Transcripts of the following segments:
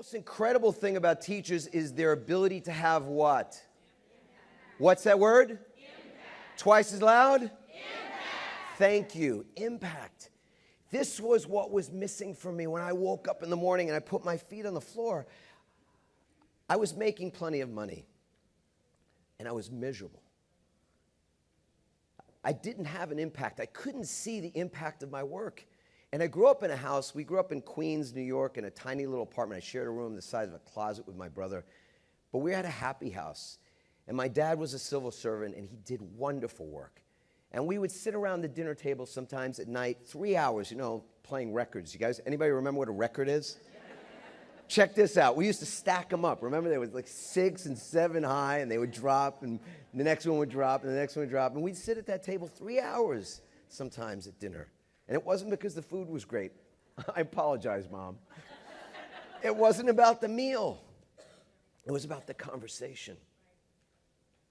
most incredible thing about teachers is their ability to have what? What's that word? Impact. Twice as loud? Impact. Thank you. Impact. This was what was missing for me when I woke up in the morning and I put my feet on the floor. I was making plenty of money, and I was miserable. I didn't have an impact. I couldn't see the impact of my work. And I grew up in a house. We grew up in Queens, New York, in a tiny little apartment. I shared a room the size of a closet with my brother. But we had a happy house. And my dad was a civil servant, and he did wonderful work. And we would sit around the dinner table sometimes at night, 3 hours, playing records. You guys, anybody remember what a record is? Check this out. We used to stack them up. Remember, they were like 6 and 7 high, and they would drop, and the next one would drop, and the next one would drop. And we'd sit at that table 3 hours sometimes at dinner. And it wasn't because the food was great. I apologize, Mom. It wasn't about the meal. It was about the conversation.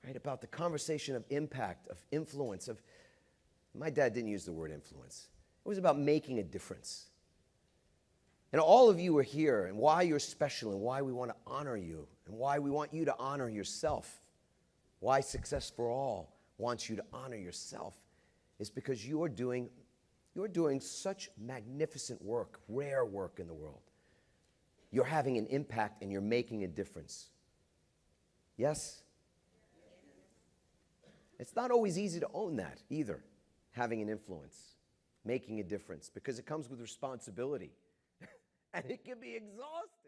Right? About the conversation of impact, of influence, of... My dad didn't use the word influence. It was about making a difference. And all of you are here, and why you're special, and why we want to honor you, and why we want you to honor yourself, why Success for All wants you to honor yourself, is because you're doing such magnificent work, rare work in the world. You're having an impact, and you're making a difference. Yes? It's not always easy to own that either, having an influence, making a difference, because it comes with responsibility. And it can be exhausting.